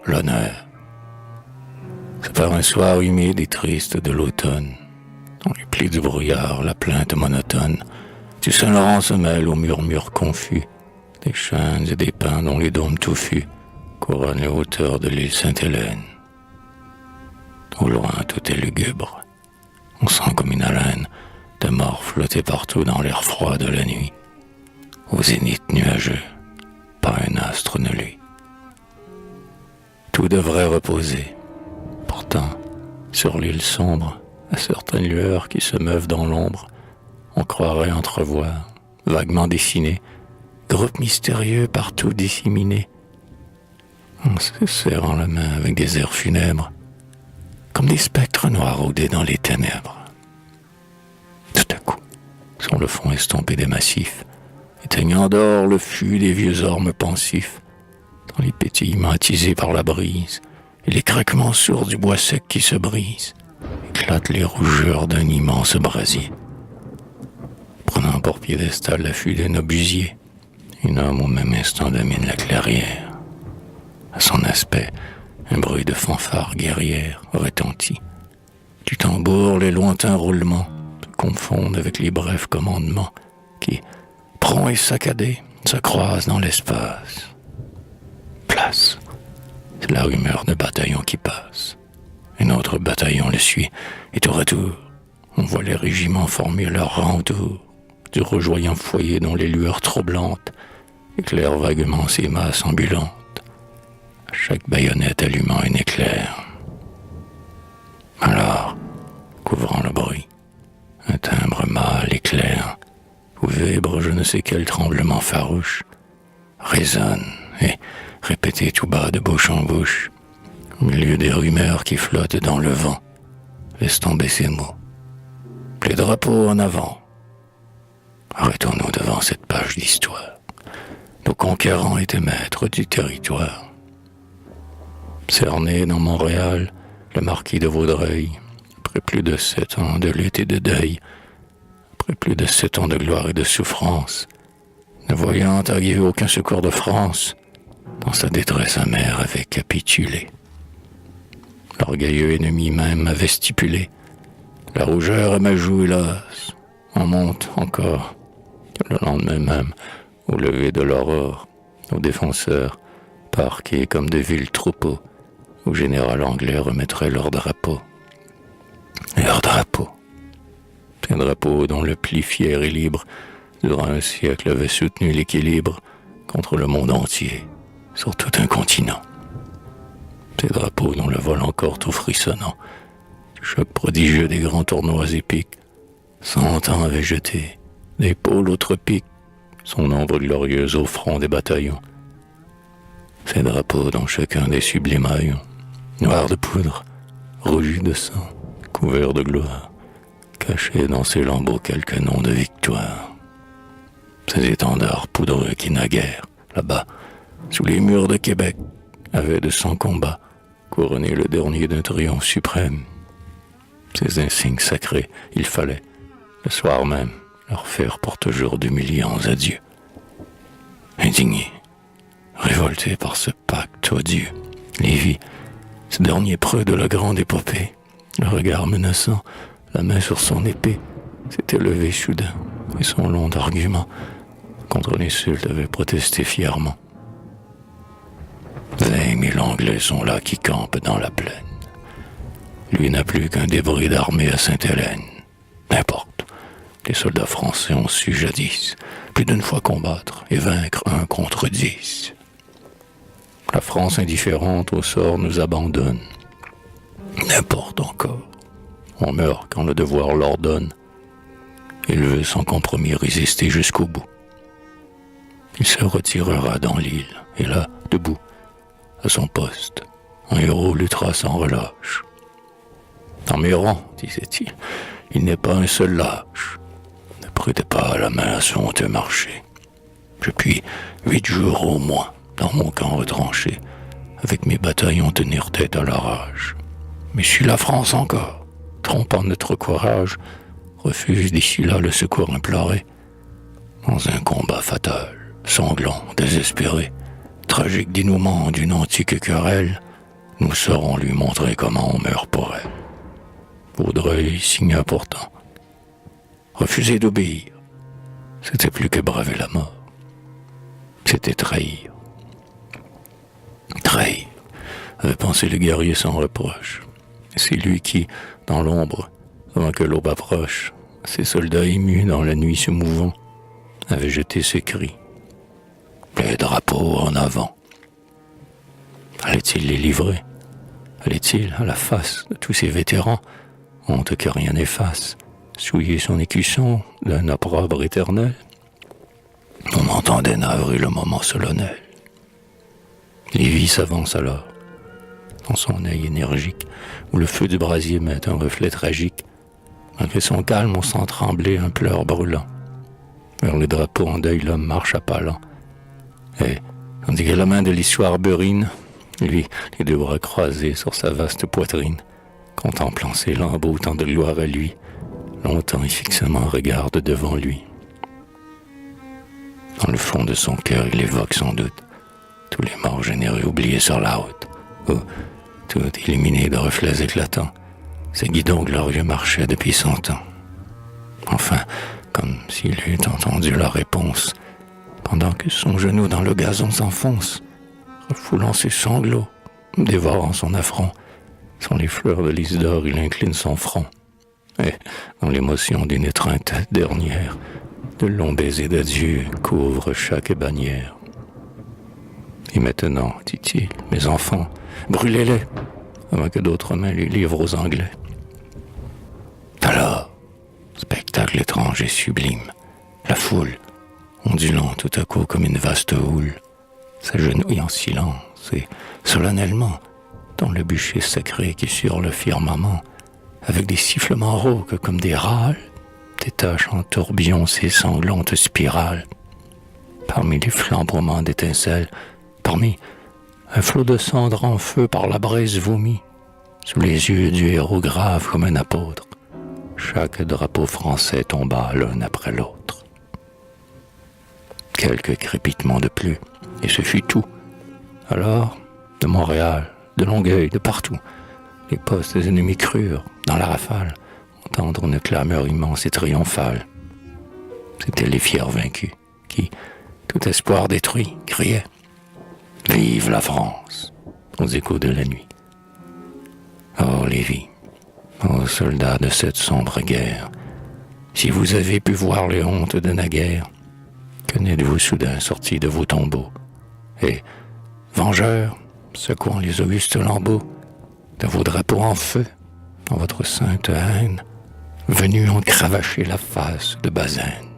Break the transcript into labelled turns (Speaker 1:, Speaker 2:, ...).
Speaker 1: l'honneur. C'est par un soir humide et triste de l'automne, dans les plis du brouillard, la plainte monotone du Saint-Laurent se mêle au murmure confus des chênes et des pins dont les dômes touffus couronnent les hauteurs de l'île Sainte-Hélène. Au loin, tout est lugubre. On sent comme une haleine de mort flotter partout dans l'air froid de la nuit. Au zénith nuageux, pas un astre ne luit. Tout devrait reposer. Pourtant, sur l'île sombre, à certaines lueurs qui se meuvent dans l'ombre, on croirait entrevoir, vaguement dessinés, groupes mystérieux partout disséminés. On se serrant la main avec des airs funèbres, comme des spectres noirs rôdés dans les ténèbres. Tout à coup, sur le front estompé des massifs, éteignant d'or le fût des vieux ormes pensifs, dans les pétillements attisés par la brise, et les craquements sourds du bois sec qui se brise, éclatent les rougeurs d'un immense brasier. Prenant pour piédestal l'affût d'un obusier, une homme au même instant domine la clairière. À son aspect, un bruit de fanfare guerrière retentit. Du tambour, les lointains roulements se confondent avec les brefs commandements qui, prompts et saccadés, se croisent dans l'espace. Place. C'est la rumeur de bataillon qui passe. Un autre bataillon le suit, et tour à tour, on voit les régiments former leur rang autour du rejoyant foyer dont les lueurs troublantes éclairent vaguement ces masses ambulantes, à chaque baïonnette allumant un éclair. Alors, couvrant le bruit, un timbre mâle éclaire, où vibre je ne sais quel tremblement farouche, résonne et, répété tout bas de bouche en bouche, au milieu des rumeurs qui flottent dans le vent, laisse tomber ces mots. Les drapeaux en avant. Arrêtons-nous devant cette page d'histoire. Nos conquérants étaient maîtres du territoire. Cerné dans Montréal, le marquis de Vaudreuil, après plus de 7 ans de lutte et de deuil, après plus de 7 ans de gloire et de souffrance, ne voyant arriver aucun secours de France, dans sa détresse amère avait capitulé. L'orgueilleux ennemi même avait stipulé. La rougeur à ma joue, hélas, en monte encore. Le lendemain même, au lever de l'aurore, nos défenseurs, parqués comme de vils troupeaux, au général anglais remettraient leur drapeau. Leur drapeau. Un drapeau dont le pli fier et libre, durant un siècle, avait soutenu l'équilibre contre le monde entier, sur tout un continent. Ces drapeaux dont le vol encore tout frissonnant, du choc prodigieux des grands tournois épiques, 100 ans avait jeté, des pôles aux tropiques, son ombre glorieuse au front des bataillons. Ces drapeaux dont chacun des sublimes haillons, noirs de poudre, rougis de sang, couverts de gloire, cachaient dans ses lambeaux quelques noms de victoire. Ces étendards poudreux qui naguère, là-bas, sous les murs de Québec, avaient de sang combat couronné le dernier d'un triomphe suprême. Ces insignes sacrés, il fallait, le soir même, leur faire pour toujours d'humiliants adieux. Indignés, révoltés par ce pacte odieux, Lévis, ce dernier preux de la grande épopée, le regard menaçant, la main sur son épée, s'était levé soudain, et son long argument contre l'insulte avait protesté fièrement. 20 000 Anglais sont là qui campent dans la plaine. Lui n'a plus qu'un débris d'armée à Sainte-Hélène. N'importe. Les soldats français ont su jadis, plus d'une fois combattre et vaincre 1 contre 10. La France indifférente au sort nous abandonne. N'importe encore. On meurt quand le devoir l'ordonne. Il veut sans compromis résister jusqu'au bout. Il se retirera dans l'île, et là, debout, à son poste, un héros luttera sans relâche. Dans mes rangs, disait-il, il n'est pas un seul lâche. Ne prêtez pas la main à ce honteux marché. Depuis 8 jours au moins, dans mon camp retranché, avec mes bataillons tenir tête à la rage. Mais si la France encore, trompant notre courage, refuse d'ici là le secours imploré, dans un combat fatal, sanglant, désespéré, tragique dénouement d'une antique querelle, Nous saurons lui montrer comment on meurt pour elle. Vaudreuil signa pourtant. Refuser d'obéir, c'était plus que braver la mort. C'était trahir. Trahir, avait pensé le guerrier sans reproche. Et c'est lui qui, dans l'ombre, avant que l'aube approche, ses soldats émus dans la nuit se mouvant, avait jeté ce cri. Les drapeaux en avant. Allait-il les livrer? Allait-il, à la face de tous ces vétérans, honte que rien n'efface, souiller son écusson d'un opprobre éternel? On entendait navrer le moment solennel. Lévi s'avance alors, dans son œil énergique, où le feu du brasier met un reflet tragique. Malgré son calme, on sent trembler un pleur brûlant. Vers le drapeau en deuil, l'homme marche à pas lents. Et, tandis que la main de l'histoire burine, lui, les deux bras croisés sur sa vaste poitrine, contemplant ses lambeaux tant de gloire à lui, longtemps et fixement regarde devant lui. Dans le fond de son cœur, il évoque sans doute tous les morts généreux oubliés sur la route, où, tout illuminé de reflets éclatants, ces guidons glorieux marchaient depuis 100 ans. Enfin, comme s'il eût entendu la réponse, pendant que son genou dans le gazon s'enfonce, refoulant ses sanglots, dévorant son affront, sans les fleurs de lys d'or, il incline son front. Et, dans l'émotion d'une étreinte dernière, de longs baisers d'adieu couvrent chaque bannière. Et maintenant, dit-il, mes enfants, brûlez-les, avant que d'autres mains les livrent aux Anglais. Alors, spectacle étrange et sublime, la foule, ondulant tout à coup comme une vaste houle, s'agenouille en silence et solennellement dans le bûcher sacré qui sur le firmament, avec des sifflements rauques comme des râles, détache en tourbillon ses sanglantes spirales. Parmi les flamboiements d'étincelles, parmi un flot de cendres en feu par la braise vomie, sous les yeux du héros grave comme un apôtre, chaque drapeau français tomba l'un après l'autre. Quelques crépitements de plus, et ce fut tout. Alors, de Montréal, de Longueuil, de partout, les postes ennemis crurent, dans la rafale, entendre une clameur immense et triomphale. C'étaient les fiers vaincus, qui, tout espoir détruit, criaient « Vive la France !» aux échos de la nuit. Oh Lévi, ô soldats de cette sombre guerre, si vous avez pu voir les hontes de naguère, que n'êtes-vous soudain sortis de vos tombeaux, et, vengeurs, secouant les augustes lambeaux, de vos drapeaux en feu, dans votre sainte haine, venus en cravacher la face de Bazaine.